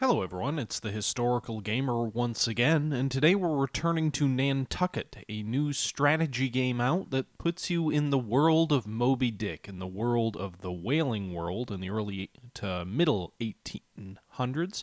Hello everyone, it's the Historical Gamer once again, and today we're returning to Nantucket, a new strategy game out that puts you in the world of Moby Dick, in the world of the whaling world in the early to middle 1800s.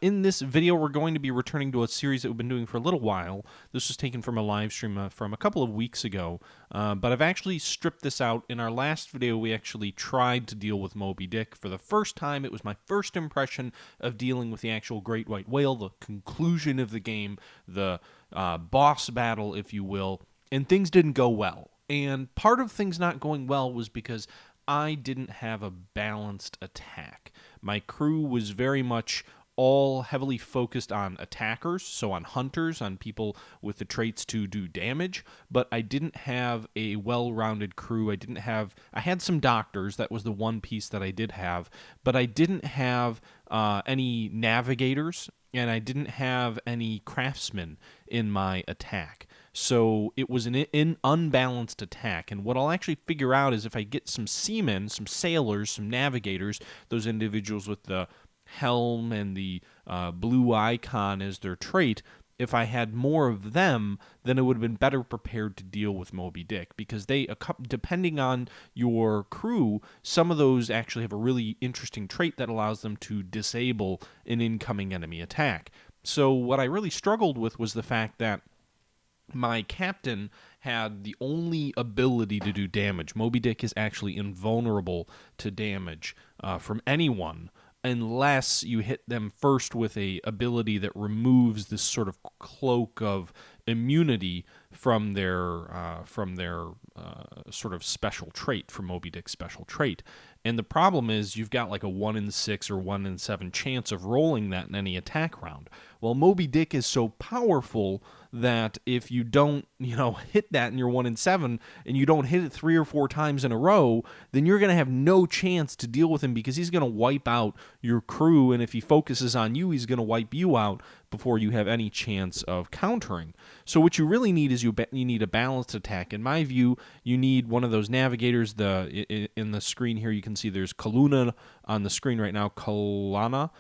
In this video, we're going to be returning to a series that we've been doing for a little while. This was taken from a live stream from a couple of weeks ago, but I've actually stripped this out. In our last video, we actually tried to deal with Moby Dick for the first time. It was my first impression of dealing with the actual great white whale, the conclusion of the game, the boss battle, if you will, and things didn't go well. And part of things not going well was because I didn't have a balanced attack. My crew was very much all heavily focused on attackers, so on hunters, on people with the traits to do damage, but I didn't have a well-rounded crew. I had some doctors, that was the one piece that I did have, but I didn't have any navigators, and I didn't have any craftsmen in my attack. So it was an unbalanced attack, and what I'll actually figure out is if I get some seamen, some sailors, some navigators, those individuals with the helm and the blue icon as their trait, if I had more of them, then it would have been better prepared to deal with Moby Dick, because depending on your crew, some of those actually have a really interesting trait that allows them to disable an incoming enemy attack. So what I really struggled with was the fact that my captain had the only ability to do damage. Moby Dick is actually invulnerable to damage from anyone, unless you hit them first with a ability that removes this sort of cloak of immunity from their sort of special trait, from Moby Dick's special trait. And the problem is you've got like a 1 in 6 or 1 in 7 chance of rolling that in any attack round. Well, Moby Dick is so powerful that if you don't, hit that in your 1 in 7 and you don't hit it 3 or 4 times in a row, then you're going to have no chance to deal with him, because he's going to wipe out your crew, and if he focuses on you, he's going to wipe you out before you have any chance of countering. So what you really need is you need a balanced attack. In my view, you need one of those navigators. In the screen here, you can see there's Kaluna on the screen right now, Kalana.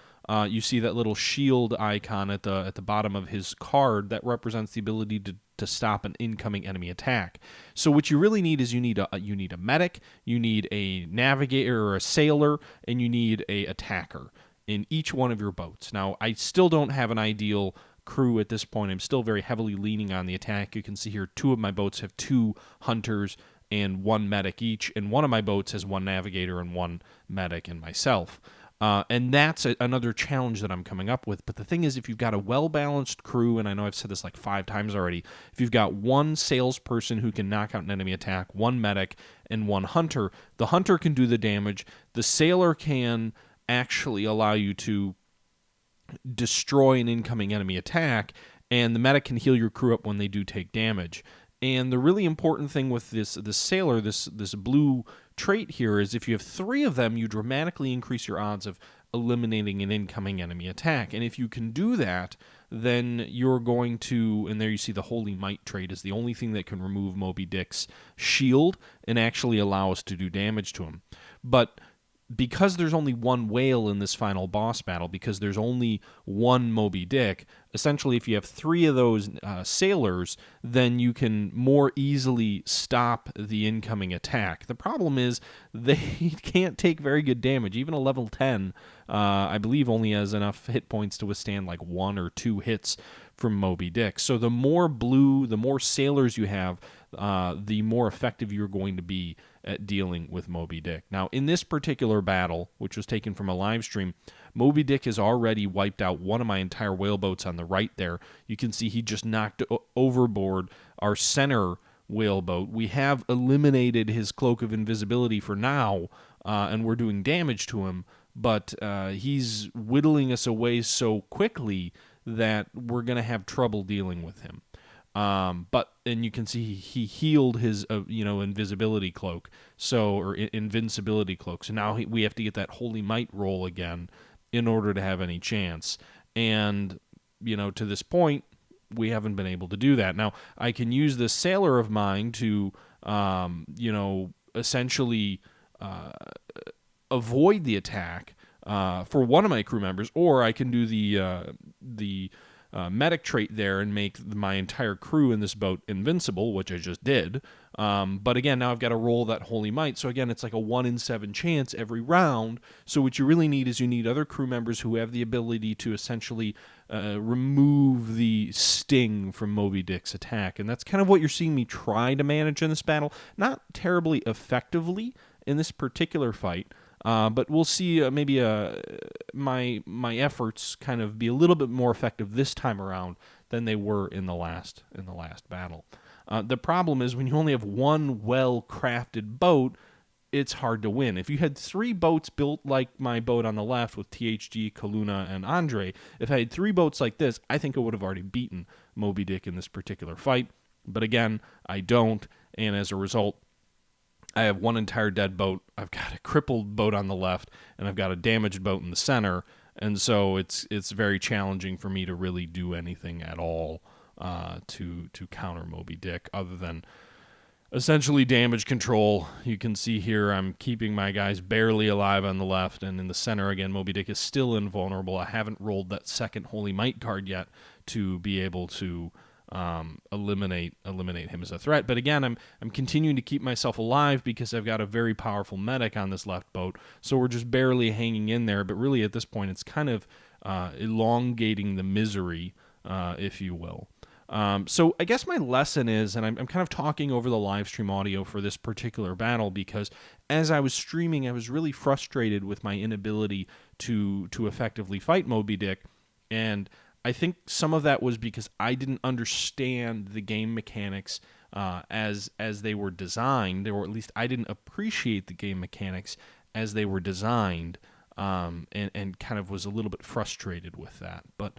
You see that little shield icon at the bottom of his card that represents the ability to stop an incoming enemy attack. So what you really need is you need a medic, you need a navigator or a sailor, and you need a attacker in each one of your boats. Now, I still don't have an ideal crew at this point. I'm still very heavily leaning on the attack. You can see here 2 of my boats have 2 hunters and 1 medic each, and one of my boats has 1 navigator and 1 medic and myself. And that's another challenge that I'm coming up with. But the thing is, if you've got a well-balanced crew, and I know I've said this like 5 times already, if you've got 1 salesperson who can knock out an enemy attack, 1 medic, and 1 hunter, the hunter can do the damage. The sailor can actually allow you to destroy an incoming enemy attack, and the medic can heal your crew up when they do take damage. And the really important thing with this sailor, this blue trait here, is if you have 3 of them, you dramatically increase your odds of eliminating an incoming enemy attack. And if you can do that, then you're going to, and there you see the Holy Might trait is the only thing that can remove Moby Dick's shield and actually allow us to do damage to him. But because there's only 1 whale in this final boss battle, because there's only 1 Moby Dick, essentially if you have 3 of those sailors, then you can more easily stop the incoming attack. The problem is they can't take very good damage. Even a level 10, I believe, only has enough hit points to withstand like 1 or 2 hits from Moby Dick. So the more blue, the more sailors you have, the more effective you're going to be at dealing with Moby Dick. Now, in this particular battle, which was taken from a live stream, Moby Dick has already wiped out one of my entire whaleboats on the right there. You can see he just knocked overboard our center whaleboat. We have eliminated his cloak of invisibility for now, and we're doing damage to him, but he's whittling us away so quickly that we're going to have trouble dealing with him. And you can see he healed his, invisibility cloak, or invincibility cloak. So now we have to get that Holy Might roll again in order to have any chance. And, to this point, we haven't been able to do that. Now, I can use this sailor of mine to, essentially avoid the attack, for one of my crew members, or I can do the medic trait there and make my entire crew in this boat invincible, which I just did. But again, now I've got to roll that Holy Might. So again, it's like a 1 in 7 chance every round. So what you really need is you need other crew members who have the ability to essentially remove the sting from Moby Dick's attack. And that's kind of what you're seeing me try to manage in this battle. Not terribly effectively in this particular fight. But we'll see maybe my efforts kind of be a little bit more effective this time around than they were in the last battle. The problem is when you only have one well-crafted boat, it's hard to win. If you had 3 boats built like my boat on the left with THG, Kaluna, and Andre, if I had 3 boats like this, I think I would have already beaten Moby Dick in this particular fight. But again, I don't, and as a result, I have one entire dead boat, I've got a crippled boat on the left, and I've got a damaged boat in the center, and so it's very challenging for me to really do anything at all to counter Moby Dick, other than essentially damage control. You can see here I'm keeping my guys barely alive on the left, and in the center, again, Moby Dick is still invulnerable. I haven't rolled that second Holy Might card yet to be able to eliminate him as a threat. But again, I'm continuing to keep myself alive because I've got a very powerful medic on this left boat, so we're just barely hanging in there. But really at this point it's kind of elongating the misery, if you will. So I guess my lesson is, and I'm kind of talking over the live stream audio for this particular battle because as I was streaming, I was really frustrated with my inability to effectively fight Moby Dick, and I think some of that was because I didn't understand the game mechanics as they were designed, or at least I didn't appreciate the game mechanics as they were designed, and kind of was a little bit frustrated with that. But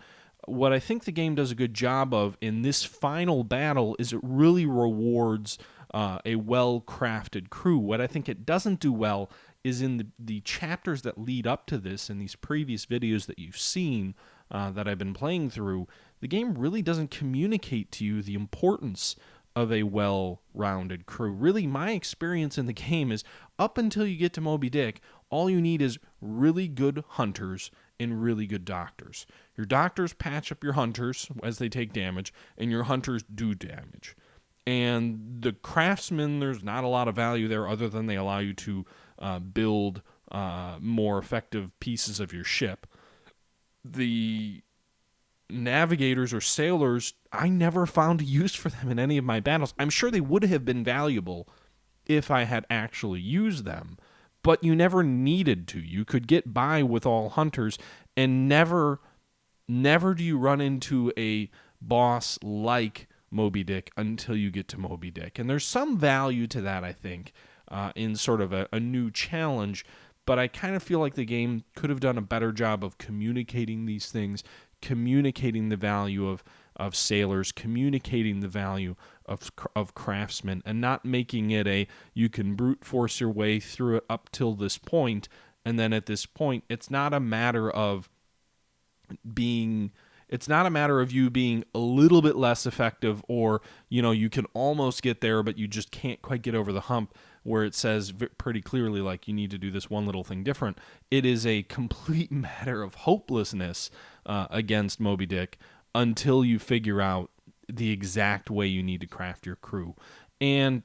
what I think the game does a good job of in this final battle is it really rewards a well-crafted crew. What I think it doesn't do well is in the chapters that lead up to this, in these previous videos that you've seen, that I've been playing through, the game really doesn't communicate to you the importance of a well-rounded crew. Really, my experience in the game is up until you get to Moby Dick, all you need is really good hunters and really good doctors. Your doctors patch up your hunters as they take damage, and your hunters do damage. And the craftsmen, there's not a lot of value there other than they allow you to build more effective pieces of your ship. The navigators or sailors, I never found a use for them in any of my battles. I'm sure they would have been valuable if I had actually used them, but you never needed to. You could get by with all hunters, and never do you run into a boss like Moby Dick until you get to Moby Dick. And there's some value to that, I think, in sort of a new challenge, but I kind of feel like the game could have done a better job of communicating these things, communicating the value of sailors, communicating the value of craftsmen, and not making it you can brute force your way through it up till this point, and then at this point, it's not a matter of you being a little bit less effective, or you can almost get there but you just can't quite get over the hump, where it says pretty clearly like you need to do this one little thing different. It is a complete matter of hopelessness against Moby Dick until you figure out the exact way you need to craft your crew. And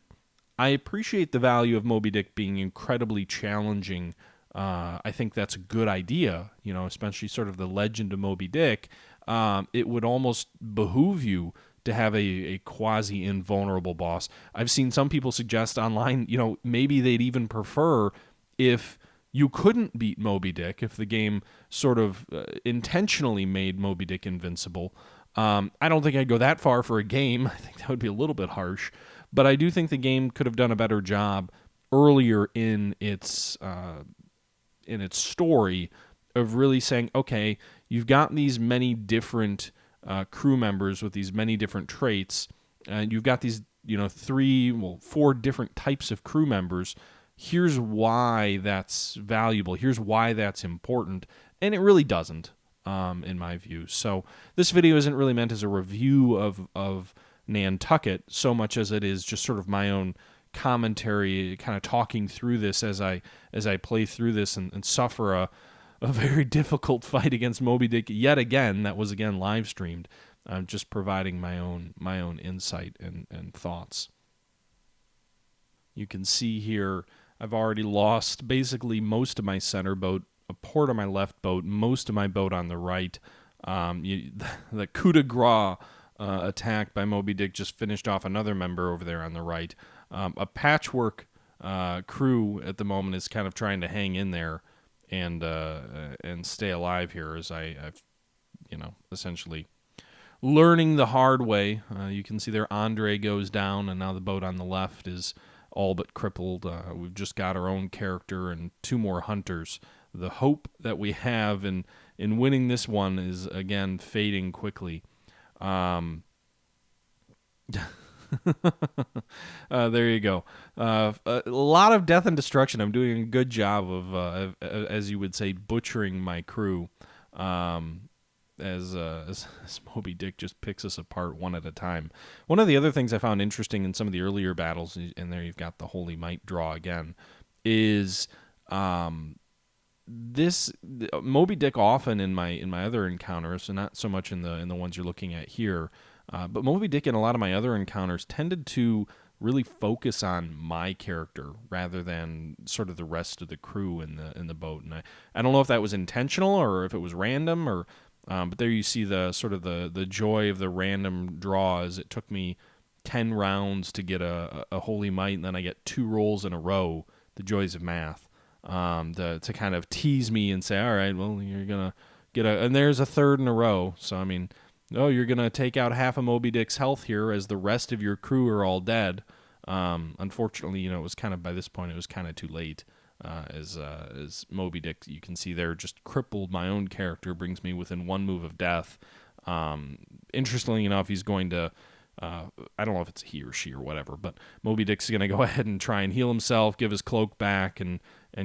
I appreciate the value of Moby Dick being incredibly challenging. I think that's a good idea, especially sort of the legend of Moby Dick. It would almost behoove you to have a quasi-invulnerable boss. I've seen some people suggest online, maybe they'd even prefer if you couldn't beat Moby Dick, if the game sort of intentionally made Moby Dick invincible. I don't think I'd go that far for a game. I think that would be a little bit harsh. But I do think the game could have done a better job earlier in its story of really saying, okay, you've got these many different crew members with these many different traits, and you've got these 4 different types of crew members. Here's why that's valuable. Here's why that's important. And it really doesn't, in my view. So this video isn't really meant as a review of Nantucket so much as it is just sort of my own commentary, kind of talking through this as I play through this and suffer a a very difficult fight against Moby Dick yet again. That was again live streamed. I'm just providing my own insight and thoughts. You can see here I've already lost basically most of my center boat, a port on my left boat, most of my boat on the right. The coup de grace attack by Moby Dick just finished off another member over there on the right. A patchwork crew at the moment is kind of trying to hang in there and stay alive here as I've essentially learning the hard way. You can see there Andre goes down, and now the boat on the left is all but crippled. We've just got our own character and 2 more hunters. The hope that we have in winning this one is, again, fading quickly. There you go. A lot of death and destruction. I'm doing a good job of, as you would say, butchering my crew. As Moby Dick just picks us apart one at a time. One of the other things I found interesting in some of the earlier battles, and there you've got the Holy Might draw again, is Moby Dick often in my other encounters, and not so much in the ones you're looking at here, but Moby Dick in a lot of my other encounters tended to really focus on my character rather than sort of the rest of the crew in the boat. And I don't know if that was intentional or if it was random or. But there you see the sort of the joy of the random draws. It took me 10 rounds to get a Holy Might, and then I get 2 rolls in a row, the joys of math, to kind of tease me and say, all right, well, you're going to get and there's a 3rd in a row. So, I mean, you're going to take out half of Moby Dick's health here as the rest of your crew are all dead. Unfortunately, it was kind of, by this point, it was kind of too late. As Moby Dick, you can see there, just crippled my own character, brings me within 1 move of death. Interestingly enough, he's going to, I don't know if it's he or she or whatever, but Moby Dick's going to go ahead and try and heal himself, give his cloak back, and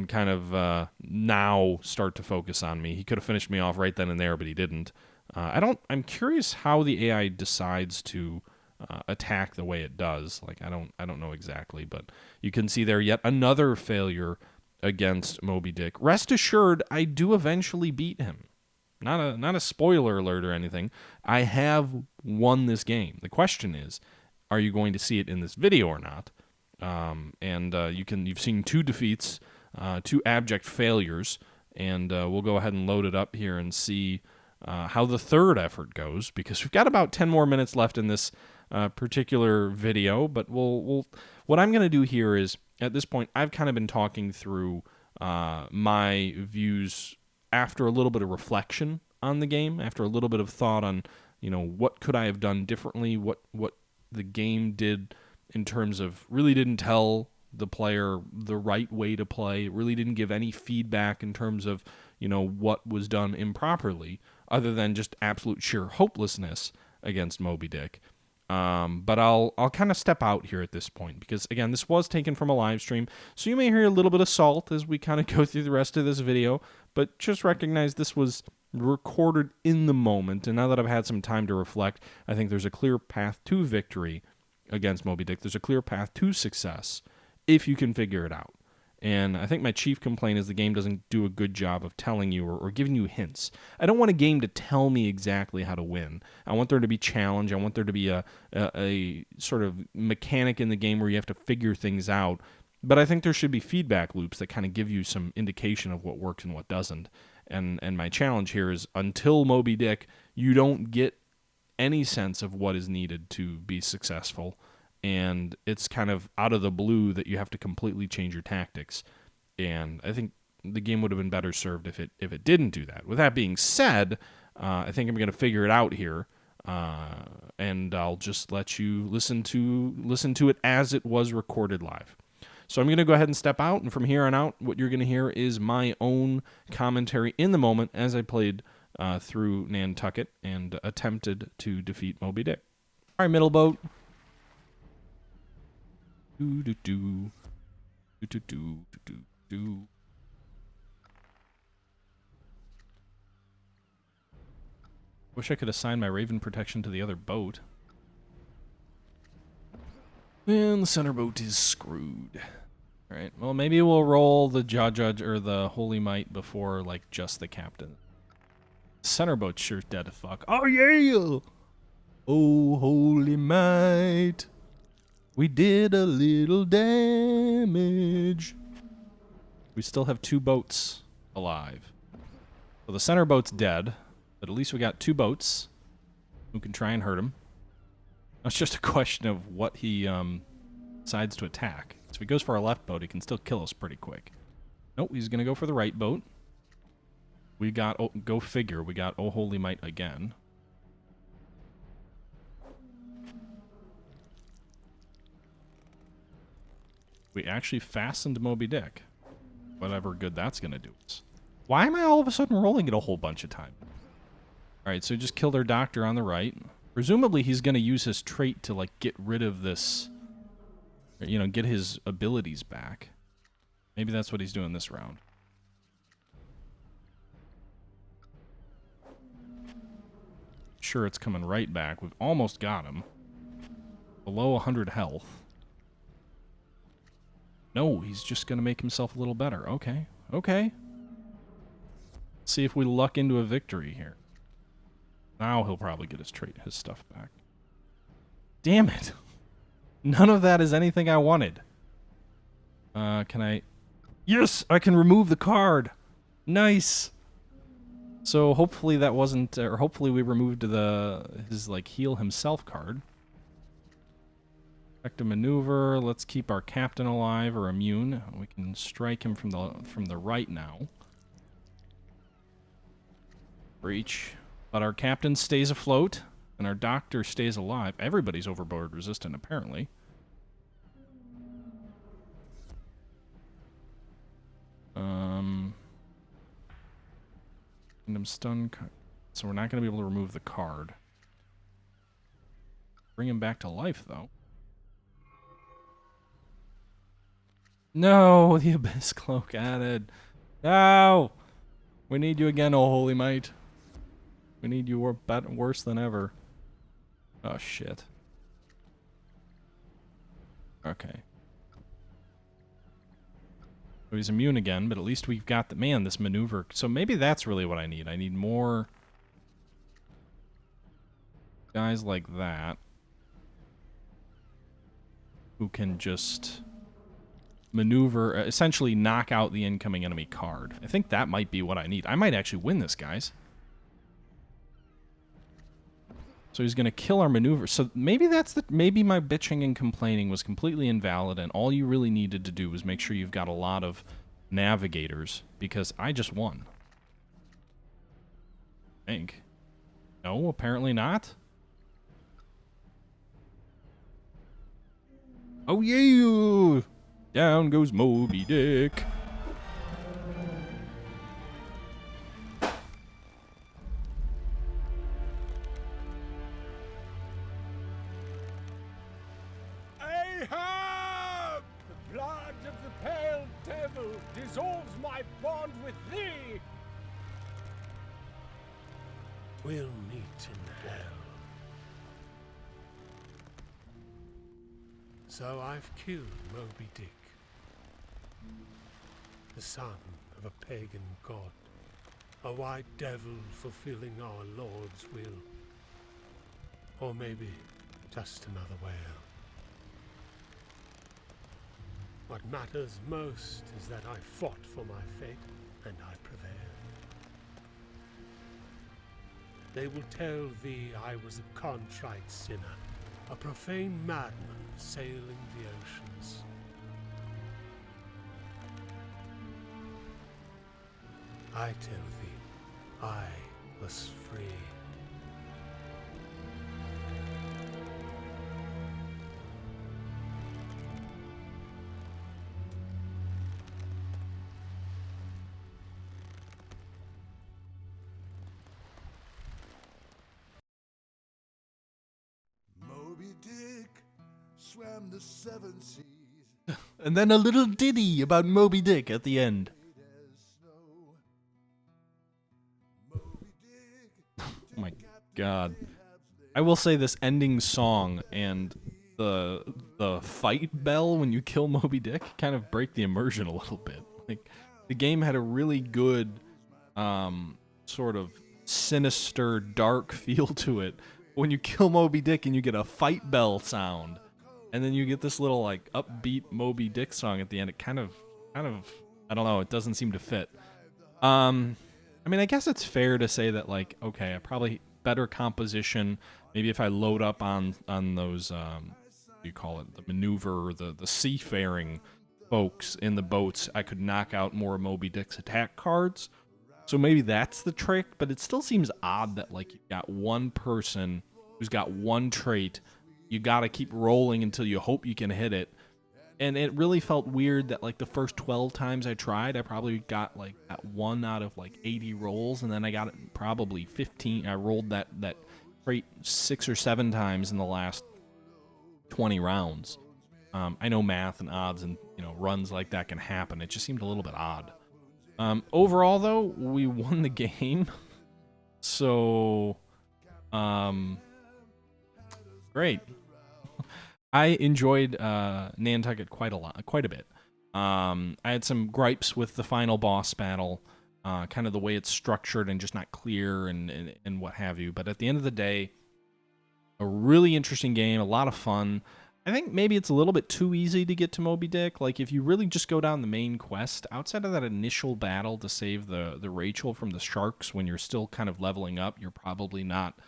kind of now start to focus on me. He could have finished me off right then and there, but he didn't. I'm curious how the AI decides to attack the way it does. Like, I don't know exactly, but you can see there yet another failure against Moby Dick. Rest assured, I do eventually beat him. Not a spoiler alert or anything. I have won this game. The question is, are you going to see it in this video or not? You've seen 2 defeats, 2 abject failures, and we'll go ahead and load it up here and see how the 3rd effort goes, because we've got about 10 more minutes left in this particular video. But what I'm going to do here is, at this point, I've kind of been talking through my views after a little bit of reflection on the game, after a little bit of thought on, what could I have done differently, what the game did in terms of really didn't tell the player the right way to play. It really didn't give any feedback in terms of, what was done improperly, other than just absolute sheer hopelessness against Moby Dick. But I'll kind of step out here at this point, because again, this was taken from a live stream, so you may hear a little bit of salt as we kind of go through the rest of this video, but just recognize this was recorded in the moment, and now that I've had some time to reflect, I think there's a clear path to victory against Moby Dick. There's a clear path to success if you can figure it out. And I think my chief complaint is the game doesn't do a good job of telling you or giving you hints. I don't want a game to tell me exactly how to win. I want there to be challenge. I want there to be a sort of mechanic in the game where you have to figure things out. But I think there should be feedback loops that kind of give you some indication of what works and what doesn't. And my challenge here is, until Moby Dick, you don't get any sense of what is needed to be successful. And it's kind of out of the blue that you have to completely change your tactics. And I think the game would have been better served if it didn't do that. With that being said, I think I'm going to figure it out here, and I'll just let you listen to it as it was recorded live. So I'm going to go ahead and step out, and from here on out, what you're going to hear is my own commentary in the moment as I played through Nantucket and attempted to defeat Moby Dick. All right, middle boat. Wish I could assign my Raven protection to the other boat. And the center boat is screwed. Alright, well, maybe we'll roll the Judge or the Holy Might before, like, just the captain. Centerboat's sure dead as fuck. Oh, yeah! Oh, Holy Might, we did a little damage. We still have 2 boats alive. So the center boat's dead, but at least we got 2 boats who can try and hurt him. Now it's just a question of what he decides to attack. So if he goes for our left boat, he can still kill us pretty quick. Nope, he's going to go for the right boat. We got, oh, go figure, we got Oh Holy Might again. We actually fastened Moby Dick. Whatever good that's going to do us. Why am I all of a sudden rolling it a whole bunch of time? Alright, so we just killed our doctor on the right. Presumably he's going to use his trait to, like, get rid of this, you know, get his abilities back. Maybe that's what he's doing this round. Sure, it's coming right back. We've almost got him. Below 100 health. No, he's just going to make himself a little better. Okay, okay. See if we luck into a victory here. Now he'll probably get his stuff back. Damn it. None of that is anything I wanted. Can I... Yes, I can remove the card. Nice. So hopefully that wasn't, or hopefully we removed his, like, heal himself card. Effective maneuver. Let's keep our captain alive or immune. We can strike him from the right now. Breach. But our captain stays afloat, and our doctor stays alive. Everybody's overboard resistant, apparently. Kingdom stun. So we're not going to be able to remove the card. Bring him back to life, though. No, the Abyss Cloak added. No! We need you again, oh Holy Might. We need you worse than ever. Oh, shit. Okay. So he's immune again, but at least we've got the... Man, this maneuver... So maybe that's really what I need. I need more... guys like that. Who can just... maneuver... essentially knock out the incoming enemy card. I think that might be what I need. I might actually win this, guys. So he's going to kill our maneuver. So maybe that's the... Maybe my bitching and complaining was completely invalid, and all you really needed to do was make sure you've got a lot of navigators, because I just won. I think. No, apparently not. Oh, yeah! Down goes Moby Dick. Ahab! The blood of the pale devil dissolves my bond with thee. We'll meet in hell. So I've killed Moby Dick, the son of a pagan god, a white devil fulfilling our Lord's will. Or maybe just another whale. What matters most is that I fought for my fate, and I prevailed. They will tell thee I was a contrite sinner, a profane madman sailing the oceans. I tell thee, I was free. Moby Dick swam the 7 seas. And then a little ditty about Moby Dick at the end. Oh my god. I will say this ending song and the fight bell when you kill Moby Dick kind of break the immersion a little bit. Like the game had a really good sort of sinister, dark feel to it. When you kill Moby Dick and you get a fight bell sound, and then you get this little like upbeat Moby Dick song at the end, it kind of I don't know, it doesn't seem to fit. I mean, I guess it's fair to say that like, okay, I probably better composition. Maybe if I load up on those what do you call it, the maneuver or the seafaring folks in the boats, I could knock out more Moby Dick's attack cards. So maybe that's the trick, but it still seems odd that like you've got one person who's got one trait. You got to keep rolling until you hope you can hit it. And it really felt weird that like the first 12 times I tried, I probably got like that 1 out of like 80 rolls, and then I got it probably 15. I rolled that trait 6 or 7 times in the last 20 rounds. I know math and odds and runs like that can happen. It just seemed a little bit odd. Overall, though, we won the game, so great. I enjoyed Nantucket quite a bit. I had some gripes with the final boss battle, kind of the way it's structured and just not clear and what have you. But at the end of the day, a really interesting game, a lot of fun. I think maybe it's a little bit too easy to get to Moby Dick. Like, if you really just go down the main quest, outside of that initial battle to save the Rachel from the sharks when you're still kind of leveling up, you're probably not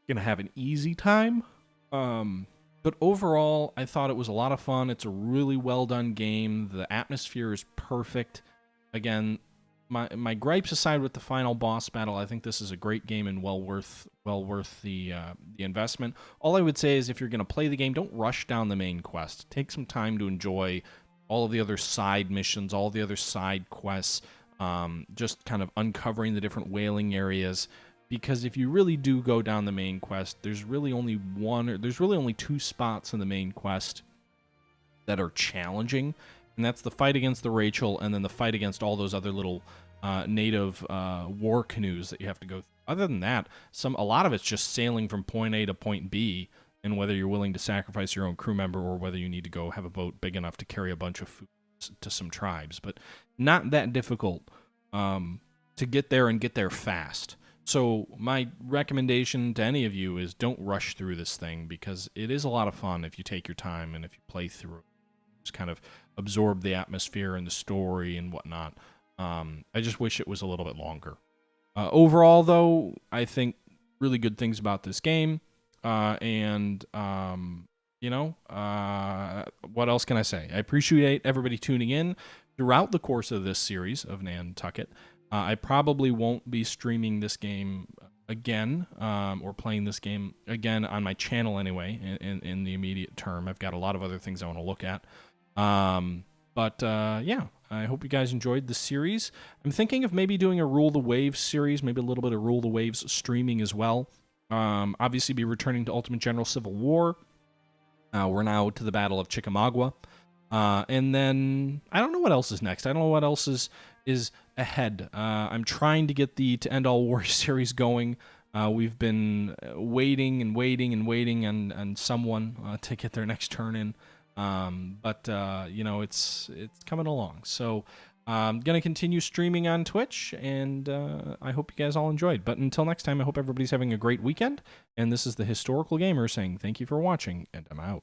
going to have an easy time. But overall, I thought it was a lot of fun. It's a really well-done game. The atmosphere is perfect. Again, my gripes aside with the final boss battle, I think this is a great game and well worth the investment. All I would say is if you're going to play the game, don't rush down the main quest. Take some time to enjoy all of the other side missions, all the other side quests, just kind of uncovering the different whaling areas. Because if you really do go down the main quest, there's really only 2 spots in the main quest that are challenging, and that's the fight against the Rachel and then the fight against all those other little native war canoes that you have to go through. Other than that, a lot of it's just sailing from point A to point B, and whether you're willing to sacrifice your own crew member or whether you need to go have a boat big enough to carry a bunch of food to some tribes. But not that difficult to get there and get there fast. So my recommendation to any of you is don't rush through this thing, because it is a lot of fun if you take your time and if you play through it. Just kind of absorb the atmosphere and the story and whatnot. I just wish it was a little bit longer. Overall, though, I think really good things about this game. What else can I say? I appreciate everybody tuning in throughout the course of this series of Nantucket. I probably won't be streaming this game again, or playing this game again on my channel anyway, in the immediate term. I've got a lot of other things I want to look at. Yeah, I hope you guys enjoyed the series. I'm thinking of maybe doing a Rule the Waves series, maybe a little bit of Rule the Waves streaming as well. Obviously be returning to Ultimate General Civil War. We're now to the Battle of Chickamauga. And then I don't know what else is next. I don't know what else is ahead. I'm trying to get the To End All War series going. We've been waiting on someone to get their next turn in. It's coming along. So I'm going to continue streaming on Twitch, and I hope you guys all enjoyed. But until next time, I hope everybody's having a great weekend. And this is the Historical Gamer saying thank you for watching, and I'm out.